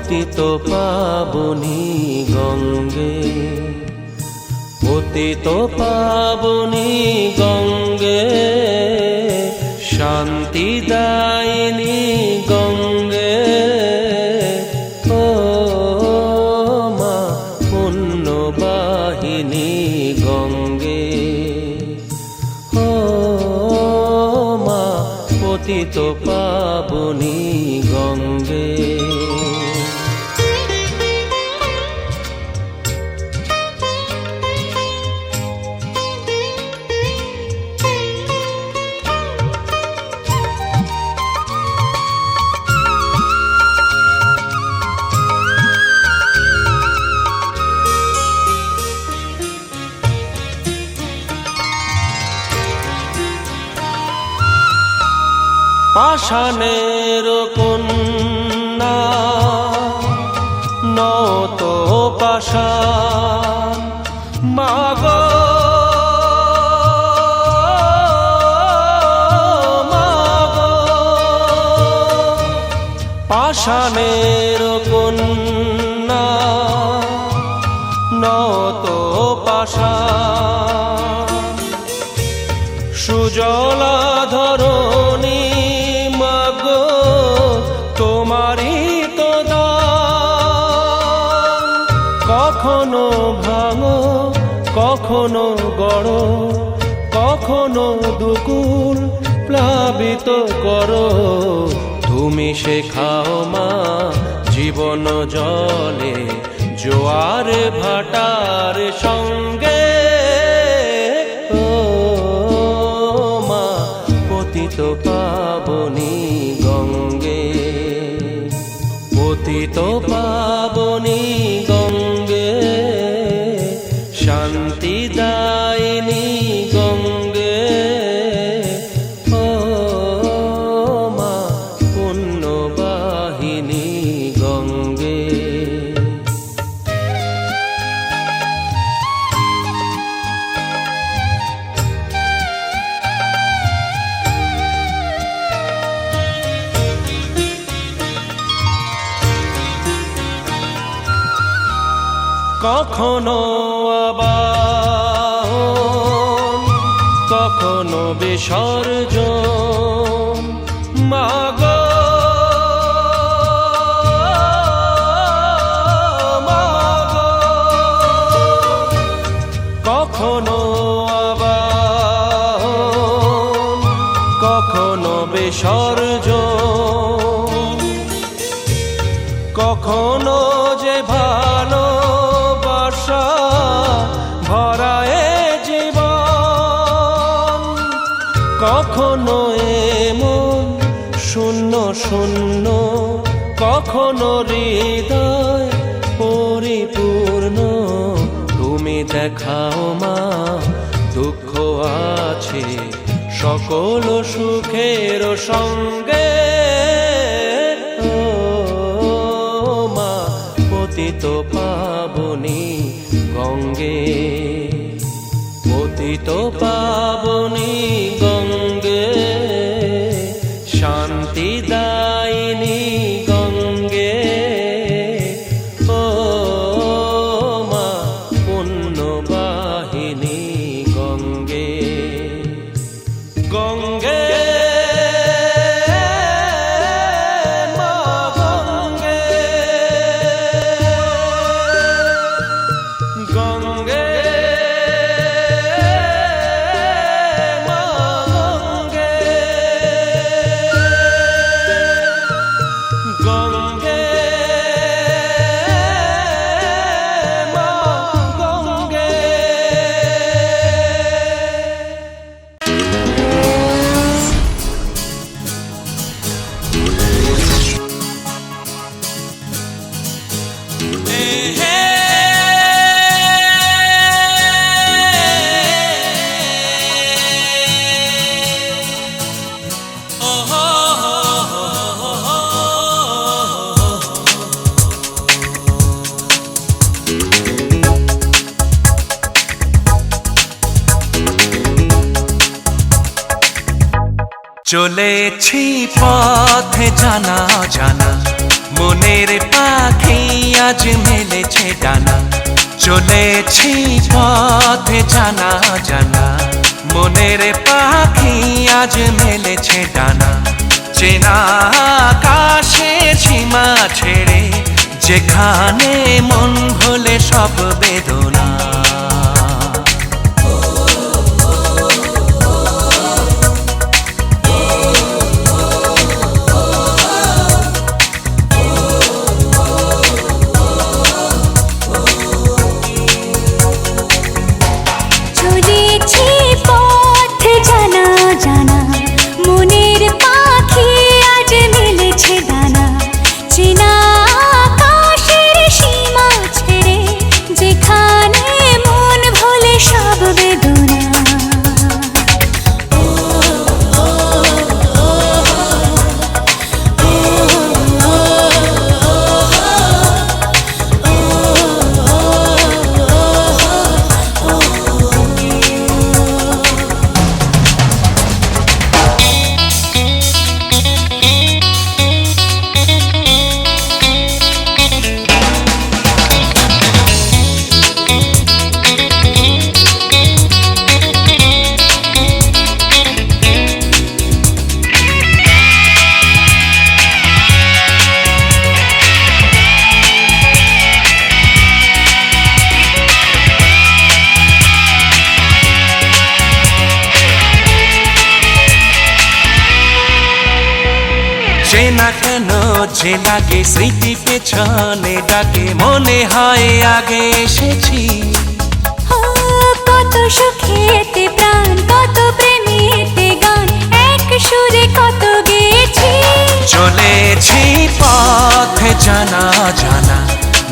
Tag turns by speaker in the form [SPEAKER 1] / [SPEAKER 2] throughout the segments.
[SPEAKER 1] পতিত পাবনী গঙ্গে, পতিত পাবনী গঙ্গে, শান্তিদায়িনী গঙ্গে। ও মা পুণ্যবাহিনী গঙ্গে, ও মা পতিত পাবনী গঙ্গে। পাষাণের কন্যা নত পাষাণ, মাগো মাগো, পাষাণের কন্যা নত পাষাণ, সুজলা ধরণী তোমারই তো দান। কখনো ভাঙো কখনো গড়ো, কখনো দুকুল প্লাবিত করো। তুমি শেখাও মা জীবন জলে জোয়ার ভাটার সঙ্গে। ও মা পতিত পাবনী গঙ্গে, পতিত পাবনী গঙ্গে, শান্তিদায়িনী গঙ্গে। ও মা পুণ্যবাহিনী গঙ্গে। কখনো আবাহন কখনো বিসর্জন, মাগো মাগো, কখনো আবাহন কখনো বিসর্জন, কখনো যে ভালো ভরায় জীবন, কখনো এমন শূন্য শূন্য, কখনো হৃদয় পরিপূর্ণ। তুমি দেখাও মা দুঃখ আছে সকল সুখের সঙ্গে। ও মা পতিত পাবনী গঙ্গে, পতিত পাবনী গঙ্গে, শান্তিদায়িনী গঙ্গে। ও মা পুণ্যবাহিনী গঙ্গে, গঙ্গে
[SPEAKER 2] চলেছি পথে জানা জানা
[SPEAKER 1] মনের পাখি আজ মেলেছে ডানা, চলেছি পথে জানা জানা। মনের পাখি আজ মেলেছে ডানা, চেনা আকাশের সীমা ছেড়ে, যেখানে মন ভোলে সব বেদনা। চেনা কেন যে লাগে, স্মৃতি পেছনে ডাকে, মনে হয় আগে এসেছি।
[SPEAKER 2] কত সুখেতে প্রাণ, কত প্রেমেতে গান, এক সুরে কত গেছি।
[SPEAKER 1] চলেছি পথে জানা জানা,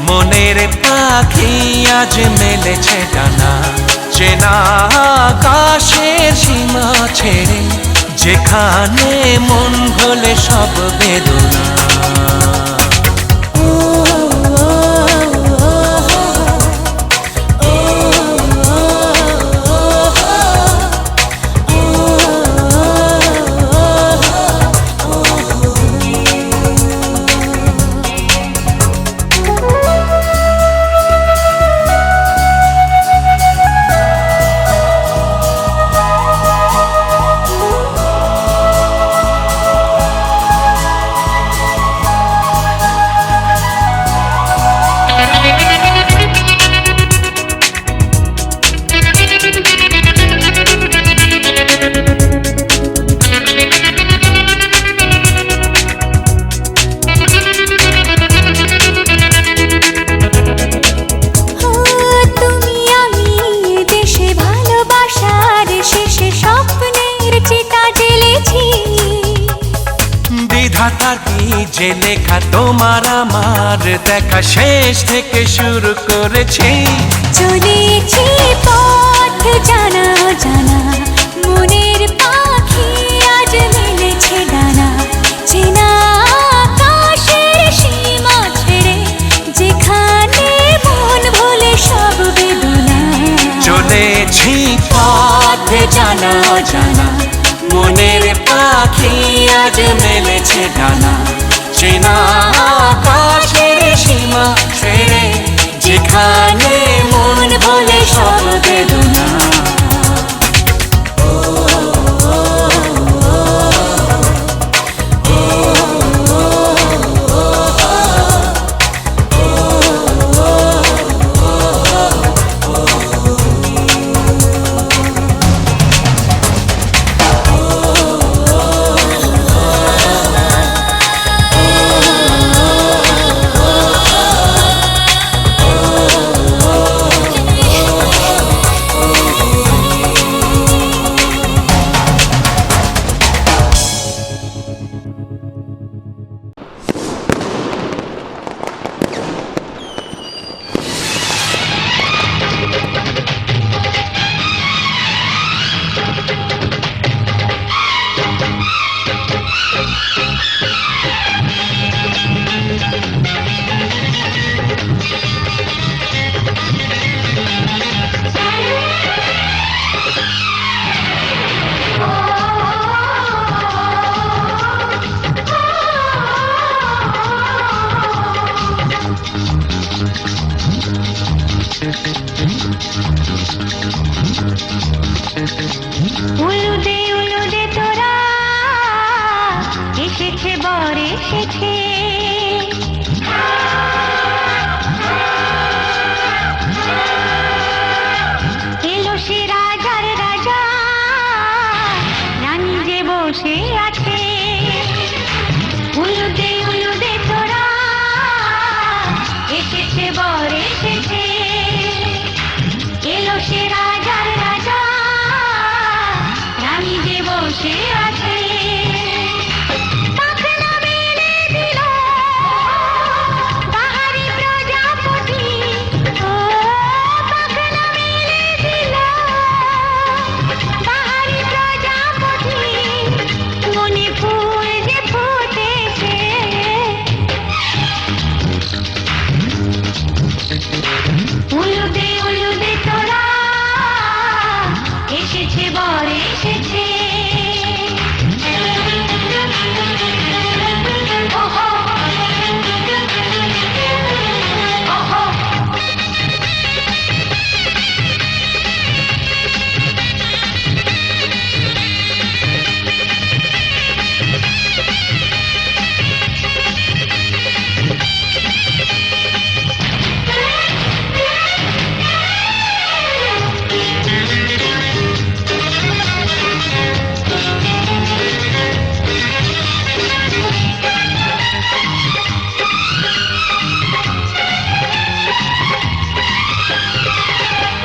[SPEAKER 1] মনের পাখি আজ মেলেছে ডানা, চেনা আকাশের সীমা ছেড়ে, যেখানে মন ভোলে সব বেদনা। বিধাতার যে লেখা, তোমার আমার দেখা, শেষ থেকে শুরু করেছি।
[SPEAKER 2] চলেছি পথ জানা জানা, মনের পাখি আজ মেলেছে ডানা, চেনা আকাশের সীমা ছেড়ে, যেখানে মন ভোলে সব বেদনা।
[SPEAKER 1] চলেছি পথ জানা জানা, মনের পাখি আজ মেলেছে ডানা, চেনা আকাশের সীমা ছেড়ে, যেখানে মন ভোলে সব বেদনা।
[SPEAKER 2] বর এসেছে। এলো সে রাজার রাজা, রানী যে বসে আছে। উলুদে তোরা, এসেছে বর এসেছে। এলো সে রাজার রাজা, রানী যে বসে আছে। পাখনা মেলে দিল বাহারি প্রজাপতি, ও পাখনা মেলে দিল বাহারি প্রজাপতি। মনে ফুল যে ফুটেছে, উলুদে তোরা, এসেছে বর এসেছে। ওহো, ওহো।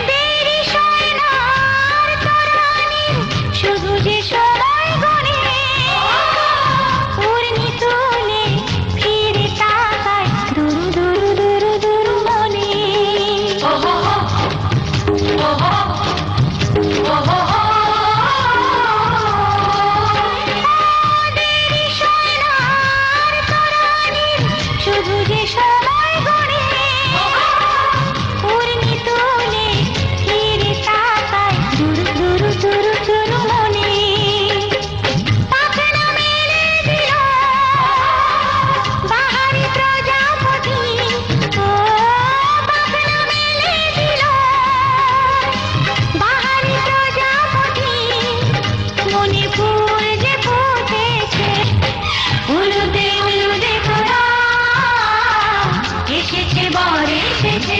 [SPEAKER 2] দেরি সয় না আর তরানির, শুধু যে সময় গণে। উড়নি তুলে ফিরে তাকায় দুরু মনে। দেরি সয় না আর তরানির, শুধু যে সময় গণে। উড়নি তুলে ফিরে তাকায় দুরু মনে। পাখনা মেলে দিল বাহারি প্রজাপতি, ও পাখনা মেলে দিল বাহারি প্রজাপতি। মনে ফুল যে ফুটেছে, উলুদে তোরা, এসেছে বর এসেছে।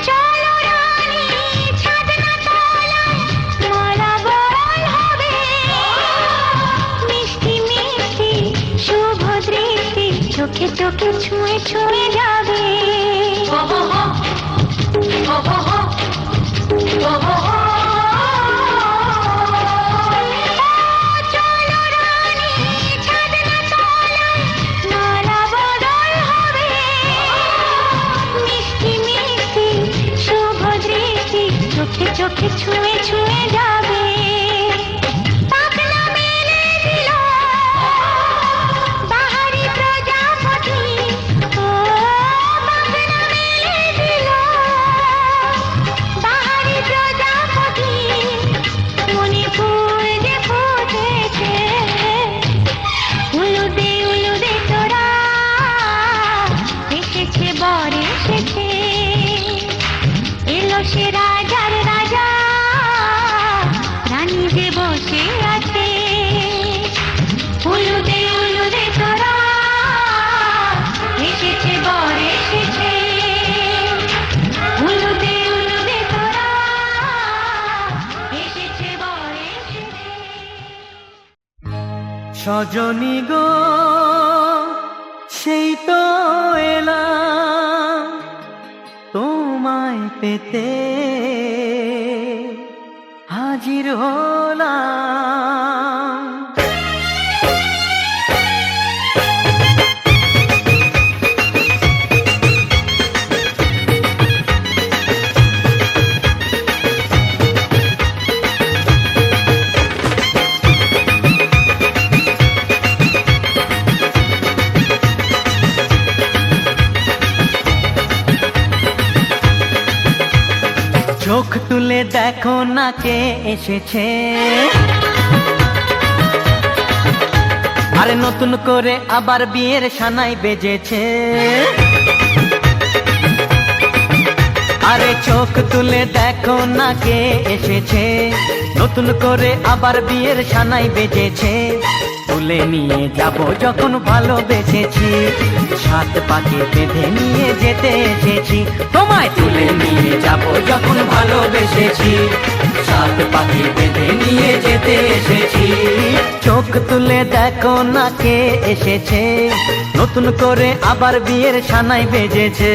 [SPEAKER 2] চলো রানী ছাদনা তলায়, মালা বরণ হবে। মিষ্টি মিষ্টি শুভ দৃষ্টি চোখে চোখে ছুঁয়ে ছুঁয়ে যাবে। চলো রানী ছাদনা তলায়, মালা বদল হবে। মিষ্টি মিষ্টি শুভ দৃষ্টি চোখে চোখে ছুঁয়ে ছুঁয়ে যাবে। পাখনা মেলে দিল বাহারি প্রজাপতি, ও পাখনা মেলে দিল বাহারি প্রজাপতি। মনে ফুল যে ফুটেছে, উলুদে তোরা, এসেছে বর এসেছে। এলো সে রাজার রাজা, রানী যে বসে আছে। উলুদে তোরা, এসেছে বর এসেছে। উলুদে তোরা, এসেছে বর এসেছে।
[SPEAKER 3] সজনী গো, সেই তো এলাম তোমায় পেতে, হাজির হলাম। চোখ তুলে দেখো না কে এসেছে, আরে নতুন করে আবার বিয়ের সানাই বেজেছে। আরে চোখ তুলে দেখো না কে এসেছে, নতুন করে আবার বিয়ের সানাই বেজেছে। তুলে নিয়ে যাব যখন ভালোবেসেছি, সাত পাকে বেঁধে নিয়ে যেতে এসেছি। তোমায় তুলে নিয়ে যাব যখন ভালোবেসেছি, সাত পাকে বেঁধে নিয়ে যেতে এসেছি। চোখ তুলে দেখো না কে এসেছে, নতুন করে আবার বিয়ের সানাই বেজেছে।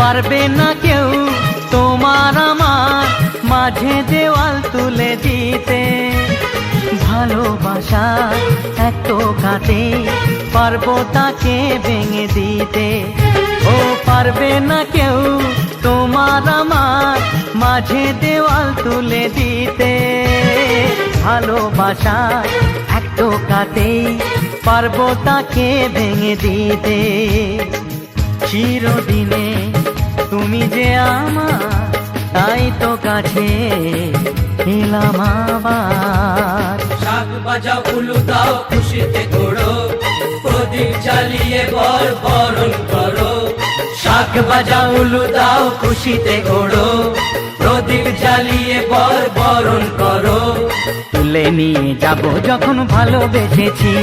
[SPEAKER 3] পারবে না কেউ তোমার আমার মাঝে দেওয়াল তুলে দিতে, ভালোবাসা এত কাটে পারবো তাকে ভেঙে দিতে। ও পারবে না কেউ তোমার আমার মাঝে দেওয়াল তুলে দিতে, ভালোবাসা এত কাটে পারবো তাকে ভেঙে দিতে। চিরদিনে তুমি যে আমার, তাই তো কাছে এলাম আবার।
[SPEAKER 1] শাক বাজাও উলু দাও খুশিতে ঘোড়ো, প্রদীপ জ্বালিয়ে বরণ করো। শাক বাজাও উলু দাও খুশিতে ঘোড়ো, প্রদীপ জ্বালিয়ে বরণ করো।
[SPEAKER 3] তুলে নিয়ে যাব যখন ভালোবেসেছি,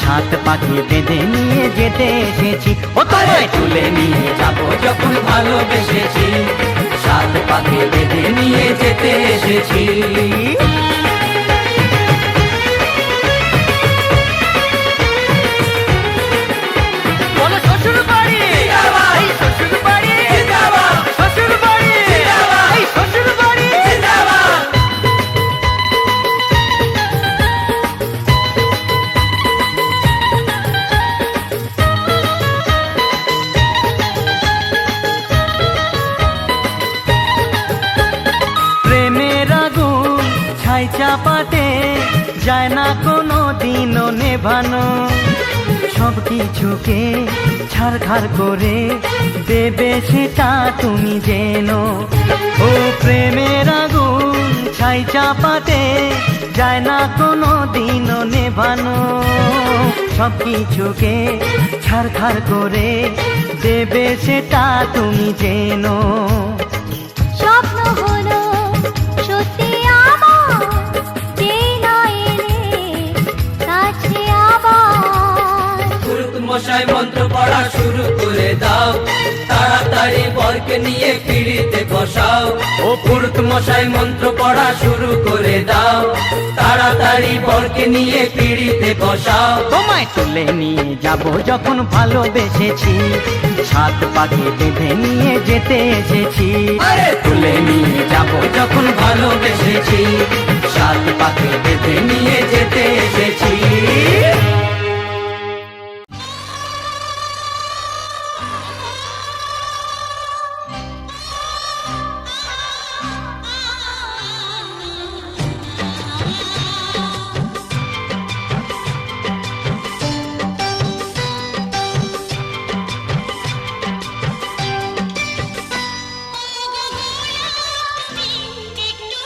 [SPEAKER 3] সাত পাখি বেঁধে নিয়ে যেতে এসেছি। ও তোমায়
[SPEAKER 1] তুলে নিয়ে যাব যখন ভালোবেসেছি, সাত পাকে বেঁধে নিয়ে যেতে এসেছি।
[SPEAKER 3] বলো শ্বশুর বাড়ি, এই শ্বশুর বাড়ি, শ্বশুর বাড়ি, এই শ্বশুর বাড়ি। প্রেমের আগুন ছাই চাপাতে যায় না কোনো দিনও নেভানো, সব কিছুকে ছাড়খাড় করে দেবে সেটা তুমি জেনো। ও প্রেমের আগুন ছাই চাপাতে যায় না কোনো দিনও নেভানো, সব কিছুকে ছাড়খাড় করে দেবে সেটা তুমি জেনো।
[SPEAKER 2] স্বপ্ন হলো সত্যি আমার, যেই না এলে কাছে আবার।
[SPEAKER 1] পুরুত মশাই মন্ত্র পড়া শুরু করে দাও, তাড়াতাড়ি বরকে নিয়ে পিড়িতে বসাও। ও পুরুত মশাই মন্ত্র পড়া শুরু করে দাও, তাড়াতাড়ি বরকে নিয়ে পিড়িতে বসাও।
[SPEAKER 3] তোমায় তুলে নিয়ে যাব যখন ভালোবেসেছি, সাত পাখি বেঁধে নিয়ে যেতে এসেছি।
[SPEAKER 1] আরে তুলে নিয়ে যাব যখন ভালোবেসেছি, সাত পাকে বেঁধে নিয়ে যেতে এসেছি।
[SPEAKER 2] একটু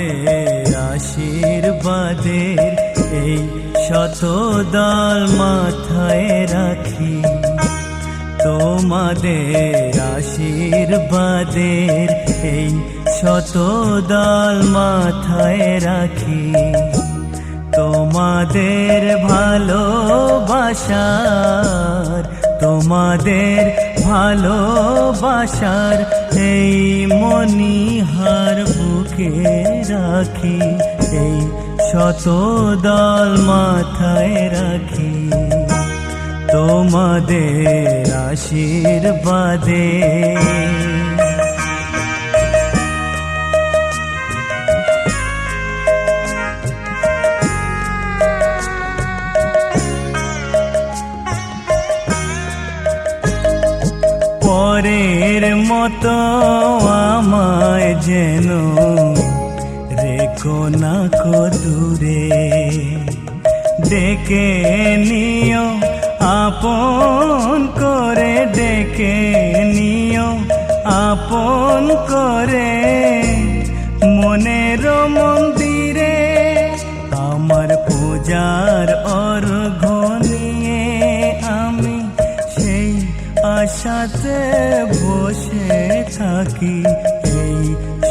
[SPEAKER 4] তোমাদের আশীর্বাদের এই শতদল মাথায় রাখি, তোমাদের আশীর্বাদের এই শতদল মাথায় রাখি, তোমাদের ভালোবাসার, তোমাদের ভালোবাসার এই মণিহার বুকে রাখি, এই শতদল মাথায় রাখি, তোমাদের আশীর্বাদে। পরের মতো আমায় যেন রেখো না কো দূরে, ডেকে নিও আপন করে, ডেকে নিও আপন করে, মনের মন্দিরে আমার পূজার অর্ঘ্য নিয়ে আমি সেই আশাতে বসে থাকি, এই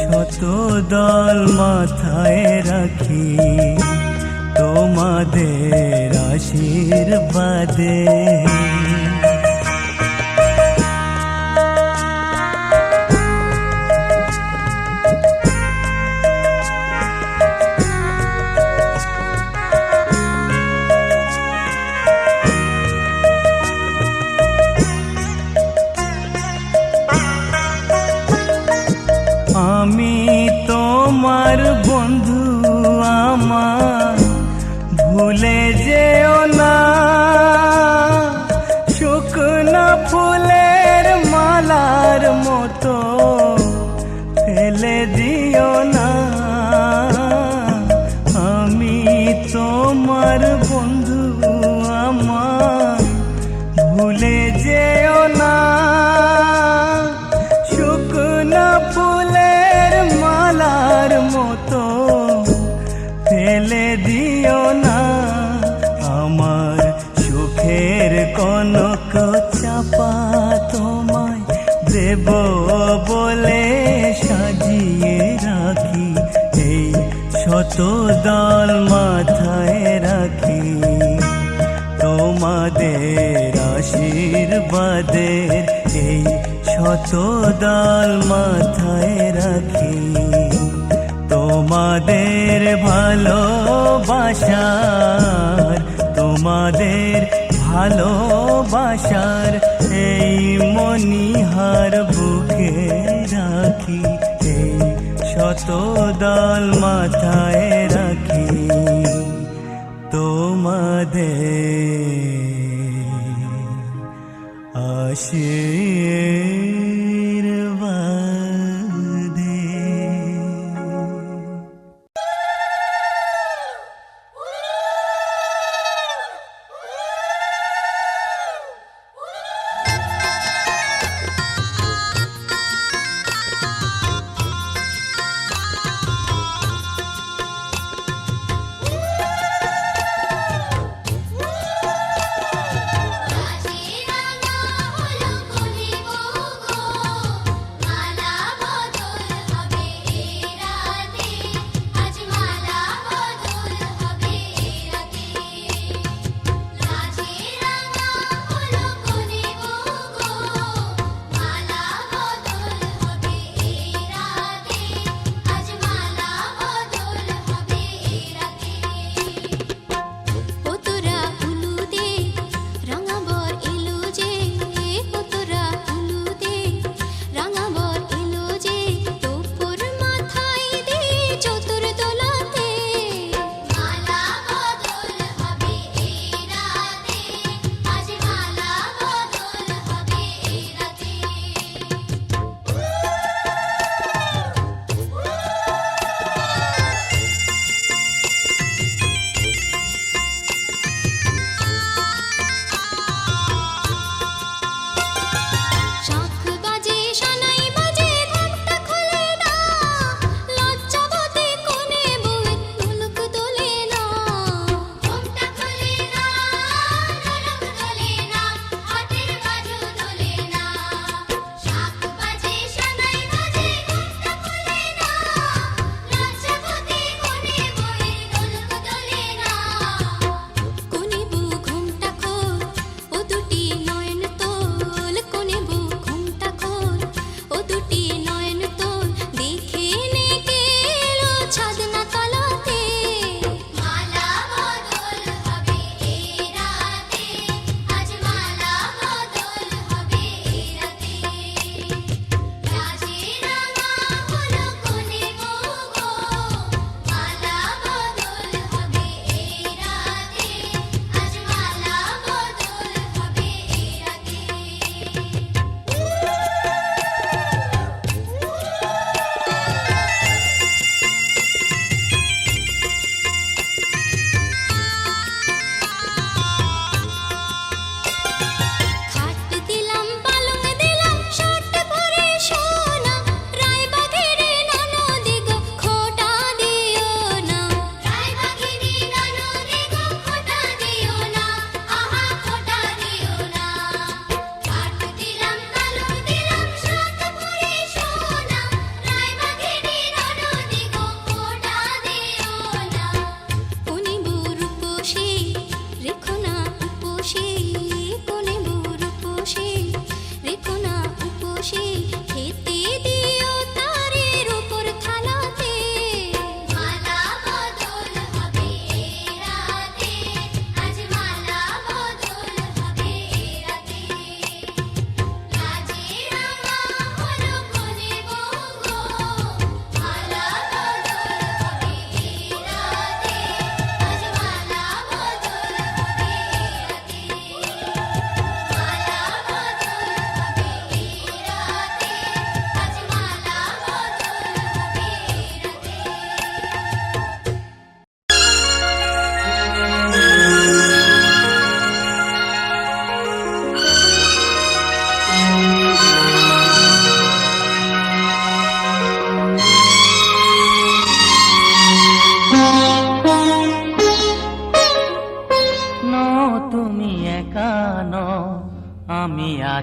[SPEAKER 4] শতদল মাথায় রাখি, তোমাদের আশীর্বাদে। আমি তোমার বন্ধু, আমার ভুলে যেও না, শুকনো ফুলের মালার মতো ফেলে দিও না। আমি তোমার বন্ধু, আমার ভুলে যেও না, শুকনো ফুলের মালার মতো ফেলে দিও না। আমার সুখের কনক চাপা তোমায় দেব বলে সাজিয়ে রাখি, এই শতদল মাথায় রাখি, তোমাদের আশীর্বাদের এই শতদল মাথায় রাখি, তোমাদের ভালোবাসার, তোমাদের ভালোবাসার এই মণিহার বুকে রাখি, এই শতদল মাথায় রাখি, তোমাদের আশীর্বাদে।
[SPEAKER 5] রাঙা হলো কোনে গো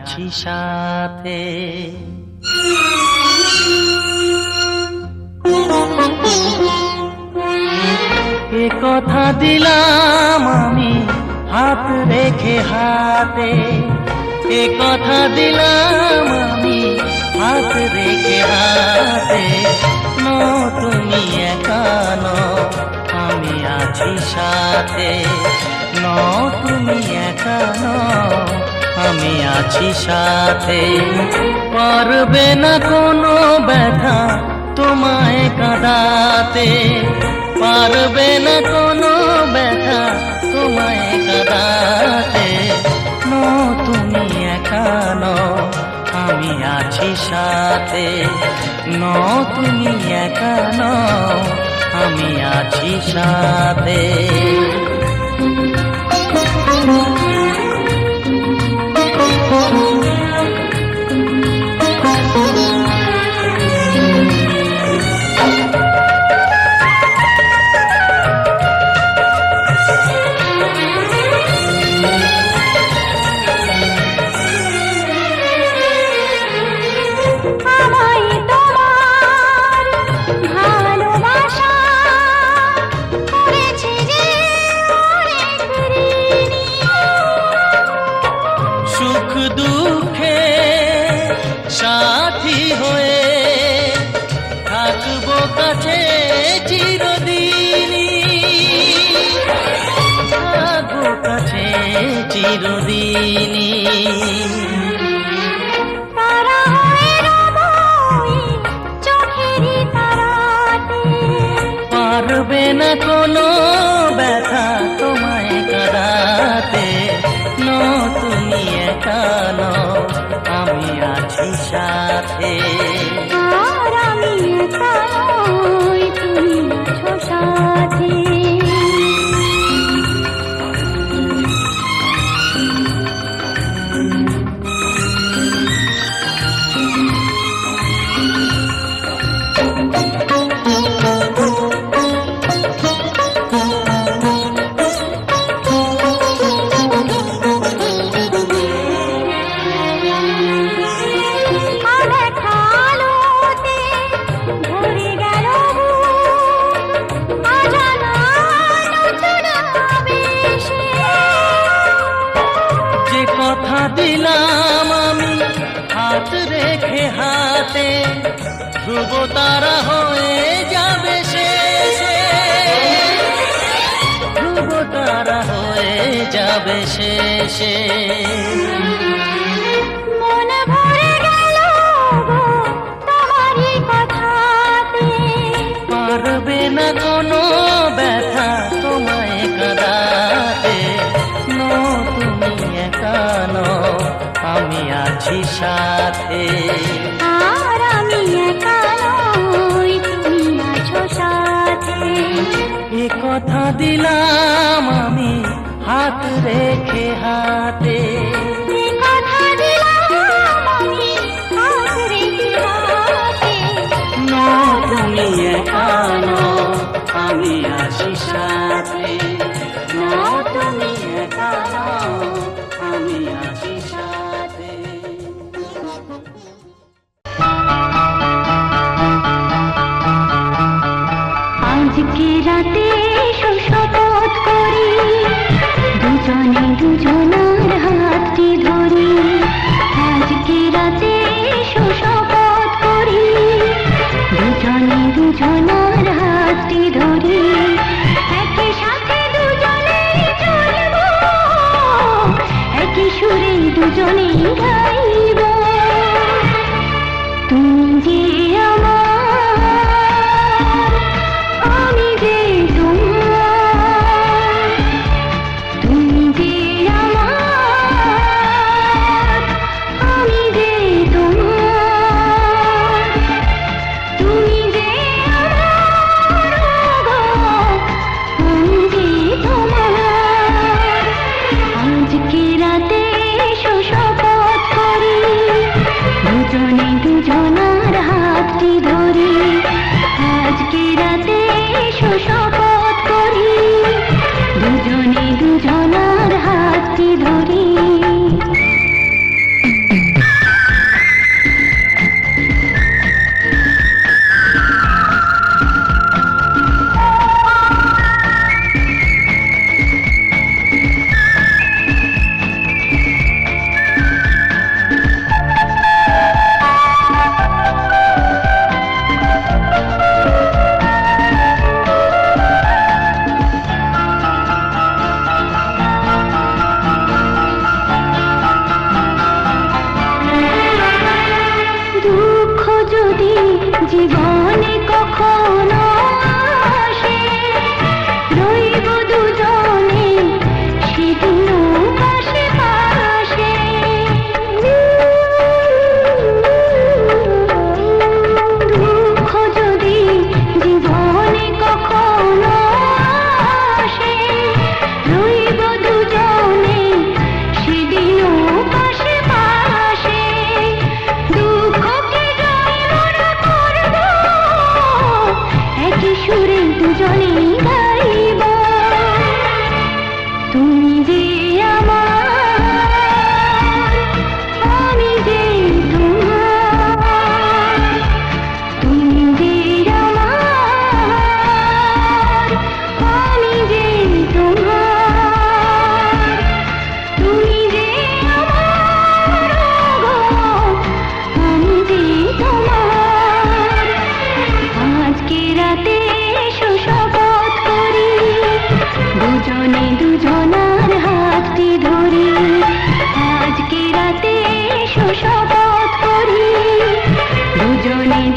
[SPEAKER 3] আছি সাথে। এ কথা দিলাম আমি হাত রেখে হাতে, এ কথা দিলাম আমি হাত রেখে হাতে। নো তুমি একা নও, আমি আছি সাথে। নো তুমি একা নও, আমি আছি সাথে। পারবে না কোনো ব্যথা তোমায় কাঁদাতে, পারবে না কোনো ব্যথা তোমায় কাঁদাতে। নো তুমি একা নও, আমি আছি সাথে। নো তুমি একা নও, আমি আছি সাথে। চিরদিনী
[SPEAKER 2] তারা হয়ে রব চোখেরই তারাতে।
[SPEAKER 3] পারবে না কোনো ব্যথা তোমায় কাঁদাতে। নো তুমি একা নও, আমি আছি সাথে।
[SPEAKER 2] আর আমি একা নই, তুমি আছো সাথে।
[SPEAKER 3] দিলাম আমি হাত রেখে হাতে, ধ্রুব তারা হয়ে যাবে শেষে, ধ্রুব তারা হয়ে যাবে শেষে।
[SPEAKER 2] মন ভরে গেল তোমারই কথাতে।
[SPEAKER 3] পারবে না কোনো ব্যথা তোমায় কাঁদাতে। নো তুমি একা নও, আমি আছি সাথে।
[SPEAKER 2] আর আমি একা নই, তুমি আছো সাথে।
[SPEAKER 3] এ কথা দিলাম আমি হাত রেখে হাতে,
[SPEAKER 2] এ কথা দিলাম আমি হাত রেখে হাতে।
[SPEAKER 3] নো তুমি একা নও, আমি আছি সাথে। নো তুমি একা নও, আমি আছি সাথে।
[SPEAKER 2] আজকে রাতে শপথ করি, দুজনে দুজনার হাতটি ধরি। আজকে রাতে শপথ করি, দুজনে দুজনার হাতটি ধরি। একই সাথে দুজনে চলব, একই সুরে দুজনে গাইব। তুমি যে আমার, আমি যে তোমার। তুমি যে আমার, আমি যে তোমার। তুমি যে আমার, আমি যে তোমার। আজকে রাতে শপথ করি, দুজনে দুজনার হাতটি ধরি।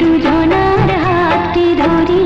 [SPEAKER 2] দুজনার হাতটি ধরি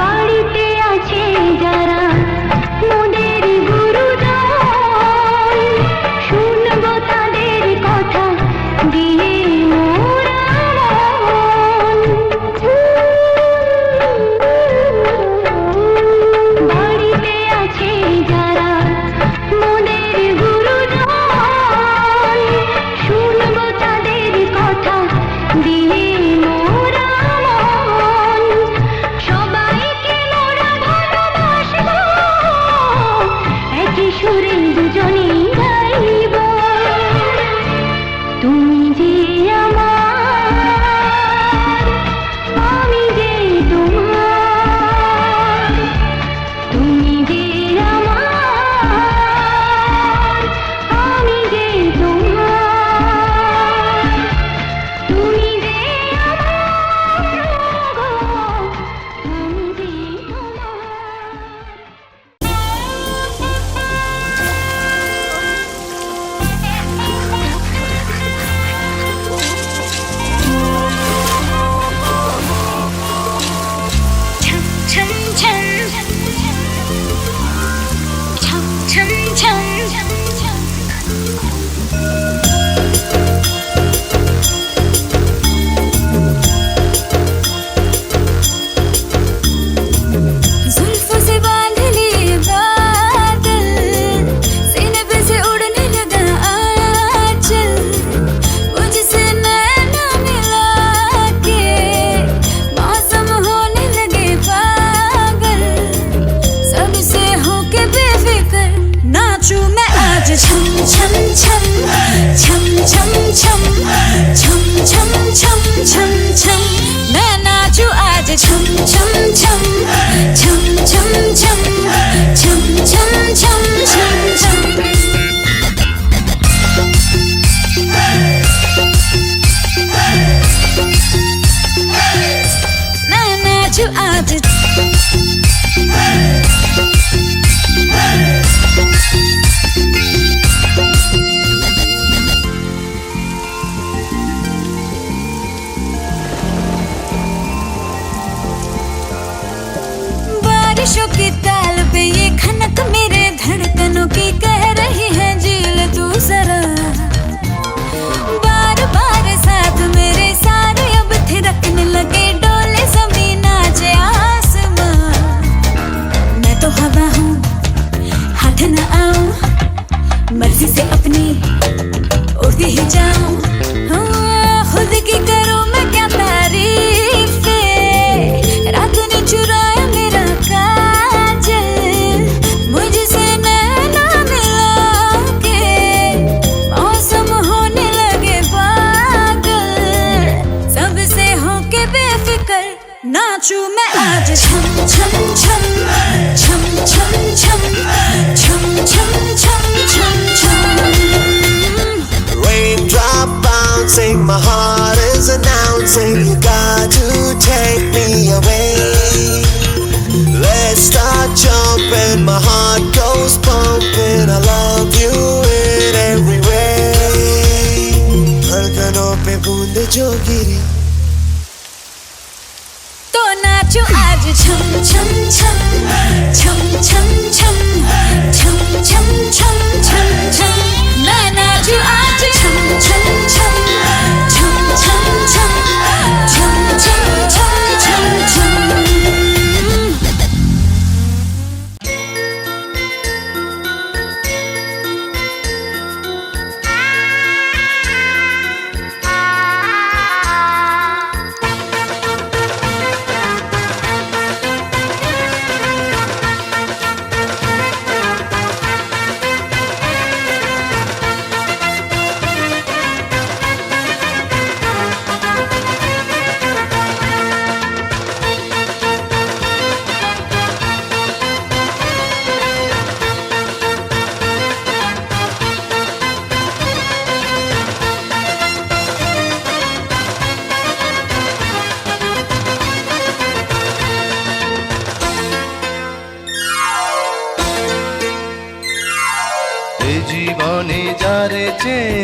[SPEAKER 2] বাড়িতে আছে যারা মোদের গুরুজন শুনবো তাদের কথা দিয়ে মোরা মন। বাড়িতে আছে যারা মোদের গুরুজন শুনবো তাদের কথা দিয়ে মোরা মন। সবাইকে মোরা ভালোবাসবো একই সুরে দুজনেই গাইব তুমি যে আমার আমি যে তোমার তুমি যে আমার আমি যে তোমার তুমি যে আমার গো আমি যে তোমার। Chum chum chum chum chum chum जुल्फों से बांध लिए बादल सीने पे से उड़ने लगा आंचल मुझसे नैना मिला के मौसम होने लगे पागल सबसे होके बेफिक्र नाचूं मैं आज छम छम छम छम छम छम छम छम छम छम छम मैं नाचूं आज छम छम छम छम छम छम छम छम छम छम छम मैं नाचूं आज बारिशों की ताल पे ये खनक मेरे धड़कनों की कह रही है झील तू जरा बार बार साथ मेरे सारे अब थिरकने लगे डोले जमीन नाचे आसमां मैं तो हवा हूँ हाथ न आऊं मर्जी से अपनी उड़ती ही जाऊं खुद की करूं मैं क्या तारीफ रात ने चुराया मेरा काजल मुझसे नैना मिला के मौसम होने लगे पागल सबसे होके बेफिक्र नाचूं मैं आज छम छम छम छम छम छम छम छम छम छम छम
[SPEAKER 5] Raindrop bouncing, my heart is announcing you got to take me away. Let's start jumping, my heart goes pumping. I love you in every way. धड़कनों पे बूंद जो गिरी
[SPEAKER 2] तो नाचूं आज छम छम छम छम छम छम छम छम छम छम छम मैं नाचूं आज छम छम छम छम छम छम छम छम छम छम छम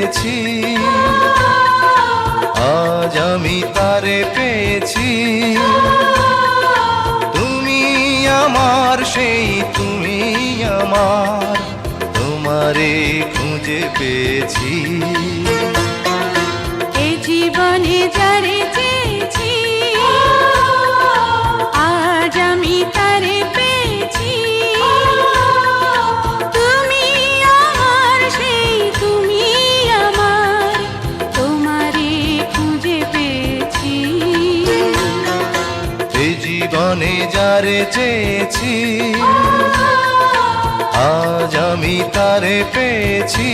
[SPEAKER 6] চেয়েছি, আজ আমি তারে পেয়েছি। তুমি আমার সেই তুমি আমার, তোমারে খুঁজে পেয়েছি।
[SPEAKER 2] এই জীবনে যারে চেয়েছি, আজ আমি তারে পেয়েছি। তুমি আমার সেই তুমি আমার, তোমারে খুঁজে পেয়েছি।
[SPEAKER 6] এই জীবনে যারে চেয়েছি, আজ আমি তারে পেয়েছি।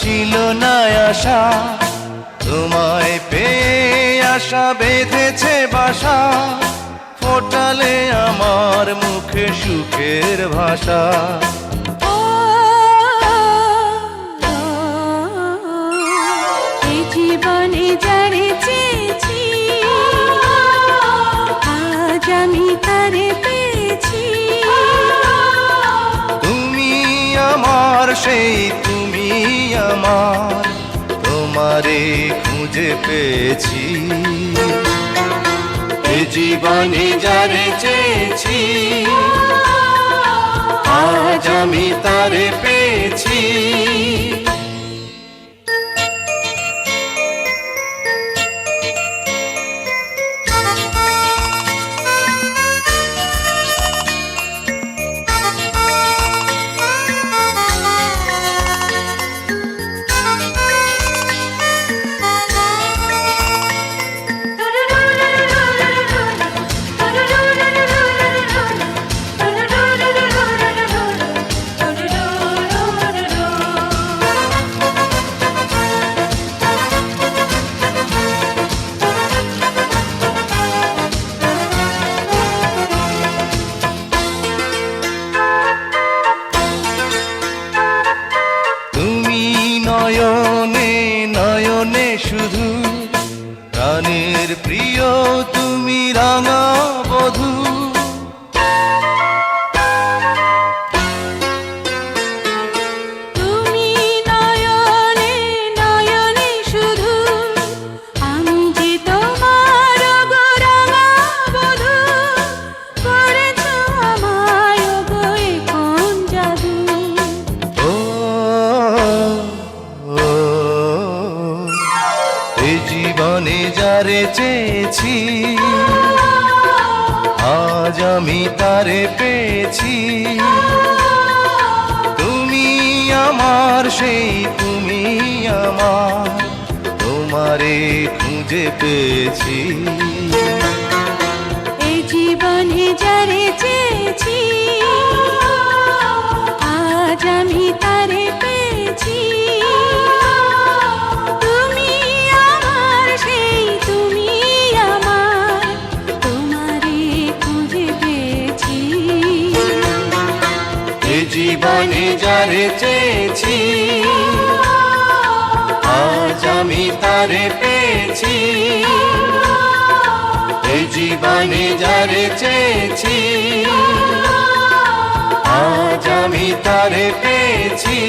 [SPEAKER 6] ছিল না আশা, তোমায় পেয়ে আশা বেঁধেছে বাসা। ফোটালে আমার মুখে সুখের ভাষা।
[SPEAKER 2] এই জীবনে যারে চেয়েছি, আজ আমি তারে পেয়েছি।
[SPEAKER 6] তুমি আমার সেই তুমি আমার, তোমারে খুঁজে পেয়েছি। এ জীবনে যারে চেয়েছি, আজ আমি তারে পেয়েছি। নয়নে নয়নে শুধু প্রাণের প্রিয় তুমি রাঙা বধূ।
[SPEAKER 2] তুমি নয়নে নয়নে শুধু, আমি যে তোমার গো রাঙা বধূ। করেছ আমায় গো এ কোন জাদু।
[SPEAKER 6] এই জীবনে যারে চেয়েছি, আজ আমি তারে পেয়েছি। তুমি আমার সেই তুমি আমার, তোমারে খুঁজে পেয়েছি।
[SPEAKER 2] এই জীবনে যারে চেয়েছি, আজ আমি তারে পেয়েছি। তুমি আমার সেই তুমি আমার, তোমারে খুঁজে পেয়েছি।
[SPEAKER 6] এ জীবনে যারে চেয়েছি, আজ আমি তারে পেয়েছি। এই জীবনে যারে চেয়েছি, আজ আমি তারে পেয়েছি।